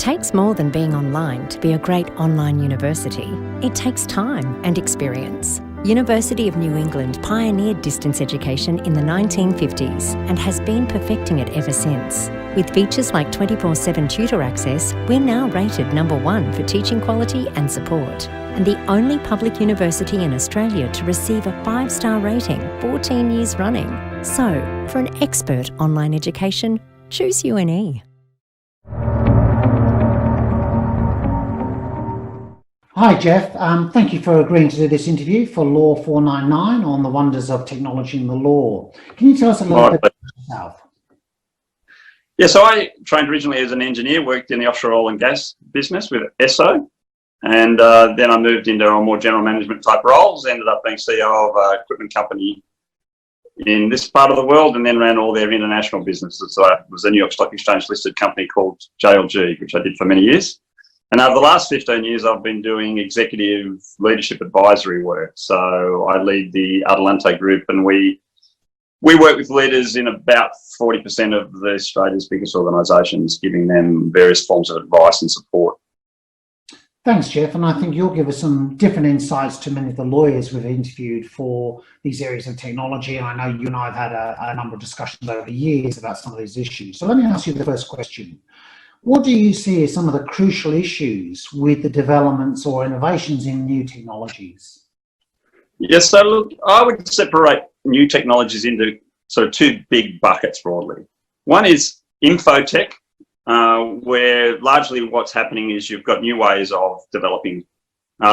takes more than being online to be a great online university. It takes time and experience. University of New England pioneered distance education in the 1950s and has been perfecting it ever since. With features like 24/7 tutor access, we're now rated #1 for teaching quality and support, and the only public university in Australia to receive a 5-star rating 14 years running. So, for an expert online education, choose UNE. Hi Geoff, thank you for agreeing to do this interview for Law 499 on the wonders of technology in the law. Can you tell us a little bit about yourself? Yeah, so I trained originally as an engineer, worked in the offshore oil and gas business with ESSO, and then I moved into more general management type roles, ended up being CEO of an equipment company in this part of the world, and then ran all their international businesses. So it was a New York Stock Exchange listed company called JLG, which I did for many years. And over the last 15 years, I've been doing executive leadership advisory work. So I lead the Adelante group, and we work with leaders in about 40% of Australia's biggest organisations, giving them various forms of advice and support. Thanks, Geoff. And I think you'll give us some different insights to many of the lawyers we've interviewed for these areas of technology. And I know you and I have had a number of discussions over the years about some of these issues. So let me ask you the first question. What do you see as some of the crucial issues with the developments or innovations in new technologies? Yes, so look, I would separate new technologies into sort of two big buckets broadly. One is infotech, where largely what's happening is you've got new ways of developing,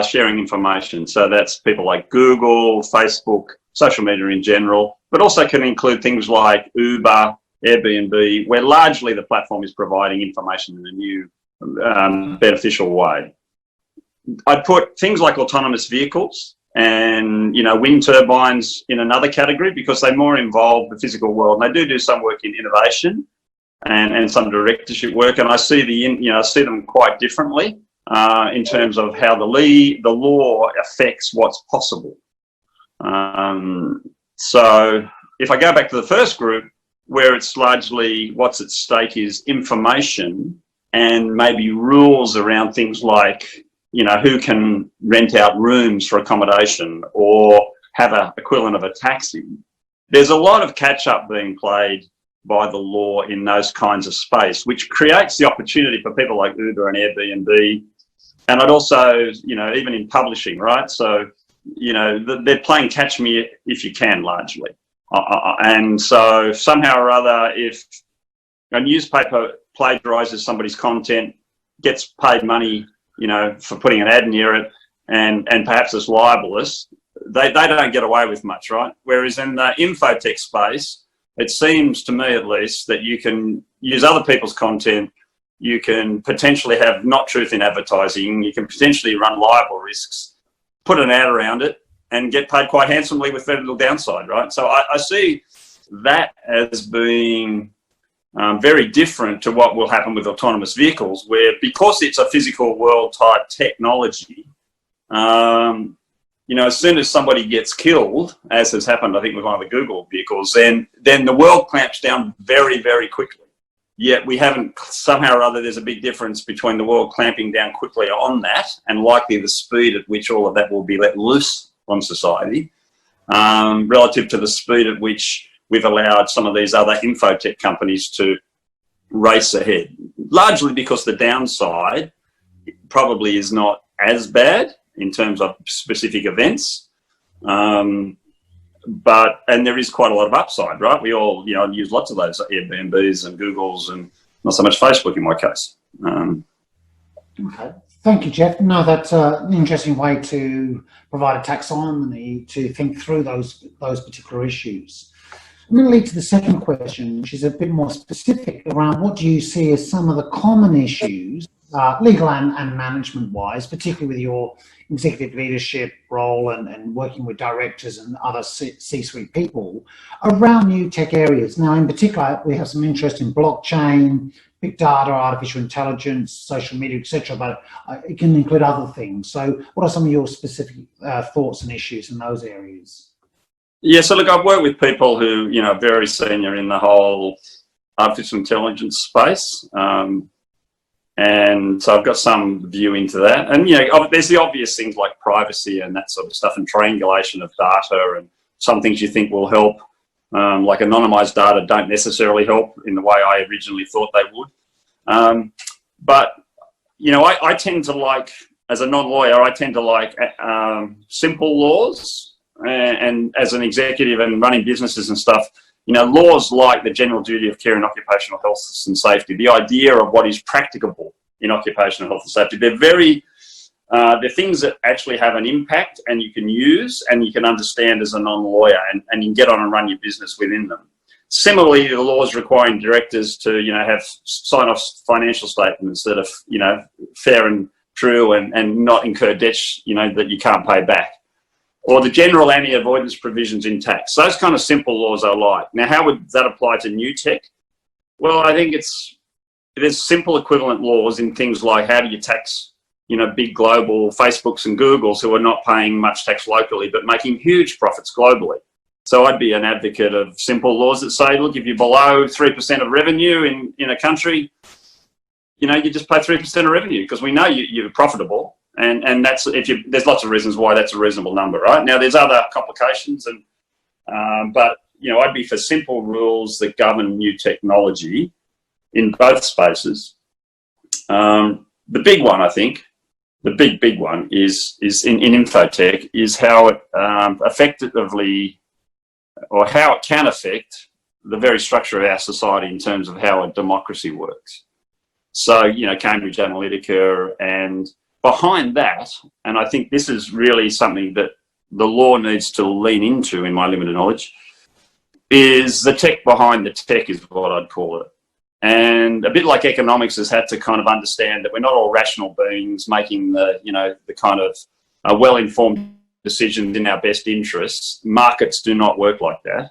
sharing information. So that's people like Google, Facebook, social media in general, but also can include things like Uber, Airbnb, where largely the platform is providing information in a new beneficial way. I'd put things like autonomous vehicles and wind turbines in another category because they more involve the physical world. And they do some work in innovation and some directorship work, and I see see them quite differently in terms of how the law affects what's possible. So if I go back to the first group, where it's largely what's at stake is information and maybe rules around things like, who can rent out rooms for accommodation or have an equivalent of a taxi. There's a lot of catch-up being played by the law in those kinds of space, which creates the opportunity for people like Uber and Airbnb. And I'd also, even in publishing, right? So, they're playing catch me if you can largely. And so somehow or other, if a newspaper plagiarises somebody's content, gets paid money, for putting an ad near it, and perhaps it's libelous, they don't get away with much, right? Whereas in the infotech space, it seems to me at least that you can use other people's content, you can potentially have not truth in advertising, you can potentially run libel risks, put an ad around it, and get paid quite handsomely with very little downside, right? So I see that as being very different to what will happen with autonomous vehicles, where because it's a physical world type technology, as soon as somebody gets killed, as has happened, I think, with one of the Google vehicles, then the world clamps down very, very quickly. Yet we haven't, somehow or other, there's a big difference between the world clamping down quickly on that and likely the speed at which all of that will be let loose on society, relative to the speed at which we've allowed some of these other infotech companies to race ahead, largely because the downside probably is not as bad in terms of specific events, and there is quite a lot of upside, right? We all use lots of those Airbnbs and Googles, and not so much Facebook in my case. Okay. Thank you, Geoff. No, that's an interesting way to provide a taxonomy to think through those particular issues. I'm going to lead to the second question, which is a bit more specific around what do you see as some of the common issues, legal and management-wise, particularly with your executive leadership role and working with directors and other C-suite people around new tech areas. Now, in particular, we have some interest in blockchain, big data, artificial intelligence, social media, etc., but it can include other things. So what are some of your specific thoughts and issues in those areas? Yeah, so look, I've worked with people who, are very senior in the whole artificial intelligence space. And so I've got some view into that. And, there's the obvious things like privacy and that sort of stuff, and triangulation of data, and some things you think will help, like anonymized data don't necessarily help in the way I originally thought they would. But, I tend to like, as a non-lawyer, I tend to like simple laws. And as an executive and running businesses and stuff, laws like the general duty of care in occupational health and safety, the idea of what is practicable in occupational health and safety, they're things that actually have an impact and you can use and you can understand as a non-lawyer, and you can get on and run your business within them. Similarly, the laws requiring directors to, have sign off financial statements that are, fair and true and not incur debts, that you can't pay back. Or the general anti-avoidance provisions in tax. Those kind of simple laws I like. Now, how would that apply to new tech? Well, I think there's simple equivalent laws in things like how do you tax, big global Facebooks and Googles who are not paying much tax locally but making huge profits globally. So I'd be an advocate of simple laws that say, look, if you're below 3% of revenue in a country, you just pay 3% of revenue because we know you're profitable. And that's there's lots of reasons why that's a reasonable number, right? Now, there's other complications, but I'd be for simple rules that govern new technology in both spaces. The big one, I think, the big one is in infotech is how it effectively, or how it can affect the very structure of our society in terms of how a democracy works. So, Cambridge Analytica, and behind that, and I think this is really something that the law needs to lean into, in my limited knowledge, is the tech behind the tech is what I'd call it. And a bit like economics has had to kind of understand that we're not all rational beings making the kind of well-informed decisions in our best interests. Markets do not work like that.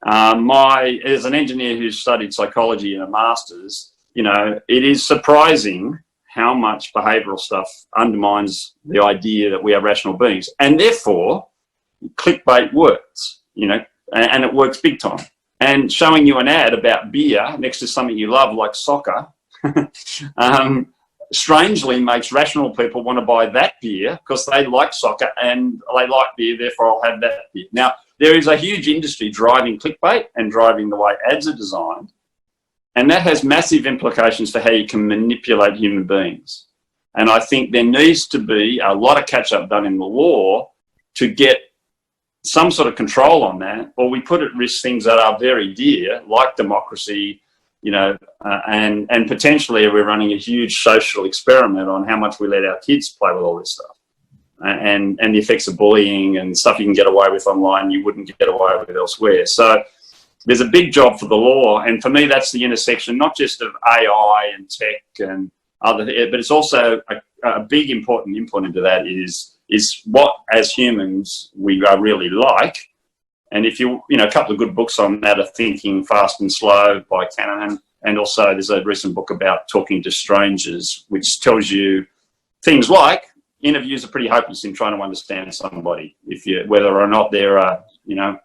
As an engineer who's studied psychology in a master's, it is surprising how much behavioural stuff undermines the idea that we are rational beings. And therefore, clickbait works, and it works big time. And showing you an ad about beer next to something you love, like soccer, strangely makes rational people want to buy that beer because they like soccer and they like beer, therefore I'll have that beer. Now, there is a huge industry driving clickbait and driving the way ads are designed. And that has massive implications for how you can manipulate human beings. And I think there needs to be a lot of catch-up done in the law to get some sort of control on that, or we put at risk things that are very dear, like democracy, and potentially we're running a huge social experiment on how much we let our kids play with all this stuff. And the effects of bullying and stuff you can get away with online you wouldn't get away with elsewhere. So there's a big job for the law, and for me that's the intersection not just of AI and tech and other, but it's also a big important input into that is what as humans we are really like. And if a couple of good books on that are Thinking Fast and Slow by Kahneman, and also there's a recent book about Talking to Strangers, which tells you things like interviews are pretty hopeless in trying to understand somebody, whether or not they're a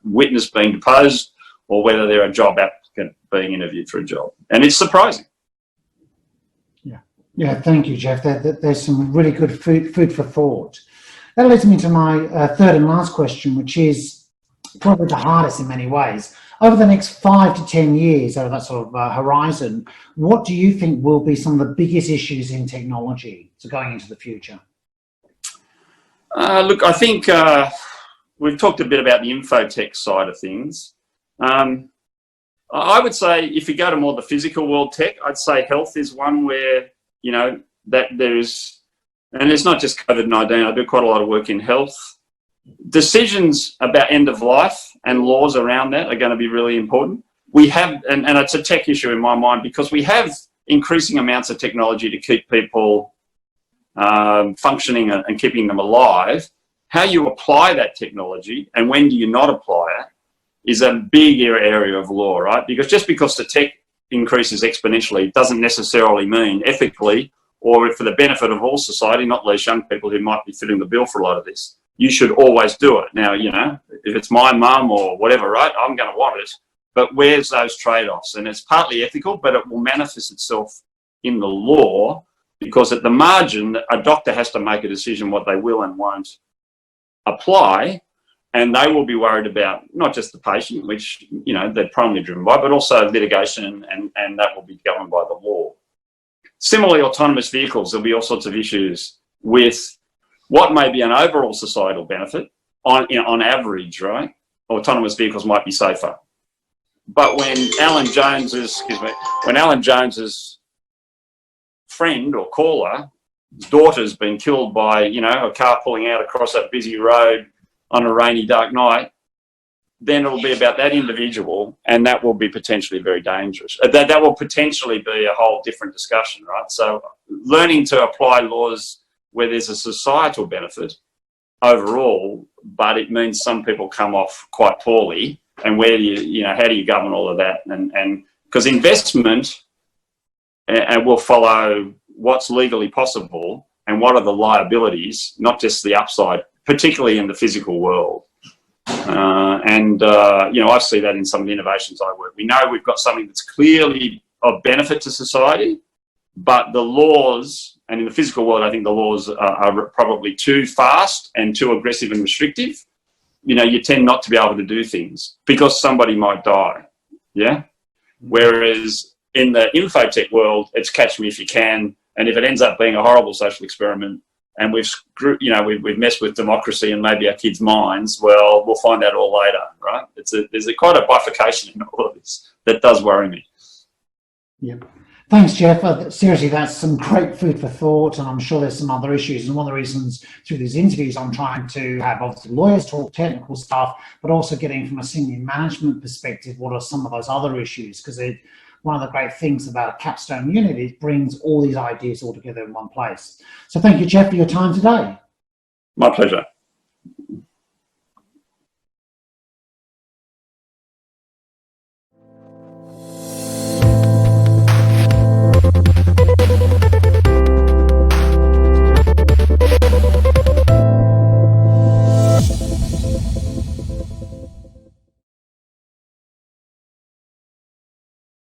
witness being deposed, or whether they're a job applicant being interviewed for a job. And it's surprising. Yeah, thank you, Geoff. There's some really good food for thought. That leads me to my third and last question, which is probably the hardest in many ways. Over the next 5 to 10 years, over that sort of horizon, what do you think will be some of the biggest issues in technology going into the future? Look, I think we've talked a bit about the infotech side of things. I would say if you go to more the physical world tech, I'd say health is one where, that there's, and it's not just COVID-19, I do quite a lot of work in health. Decisions about end of life and laws around that are going to be really important. We have, and it's a tech issue in my mind, because we have increasing amounts of technology to keep people functioning and keeping them alive. How you apply that technology and when do you not apply it is a big area of law, right? Because just because the tech increases exponentially doesn't necessarily mean ethically or for the benefit of all society, not least young people who might be fitting the bill for a lot of this. You should always do it. Now, if it's my mum or whatever, right, I'm going to want it. But where's those trade-offs? And it's partly ethical, but it will manifest itself in the law because at the margin, a doctor has to make a decision what they will and won't apply, and they will be worried about not just the patient, which, you know, they're primarily driven by, but also litigation, and that will be governed by the law. Similarly, autonomous vehicles, there'll be all sorts of issues with what may be an overall societal benefit. On average, right, autonomous vehicles might be safer. But when Alan Jones's friend or caller, his daughter's been killed by, you know, a car pulling out across a busy road on a rainy, dark night, then it'll be about that individual, and that will be potentially very dangerous. That will potentially be a whole different discussion, right? So learning to apply laws where there's a societal benefit overall, but it means some people come off quite poorly, and where do you know, how do you govern all of that? And because investment will follow what's legally possible and what are the liabilities, not just the upside, particularly in the physical world. You know, I see that in some of the innovations I work. We know we've got something that's clearly of benefit to society, but the laws, and in the physical world, I think the laws are probably too fast and too aggressive and restrictive. You know, you tend not to be able to do things because somebody might die, yeah? Whereas in the infotech world, it's catch me if you can, and if it ends up being a horrible social experiment, and we've messed with democracy and maybe our kids' minds, well, we'll find out all later, right? There's quite a bifurcation in all of this that does worry me. Yeah. Thanks, Geoff. Seriously, that's some great food for thought, and I'm sure there's some other issues. And one of the reasons through these interviews I'm trying to have obviously lawyers talk technical stuff, but also getting from a senior management perspective, what are some of those other issues? Because one of the great things about a capstone unit is it brings all these ideas all together in one place. So thank you, Geoff, for your time today. My pleasure.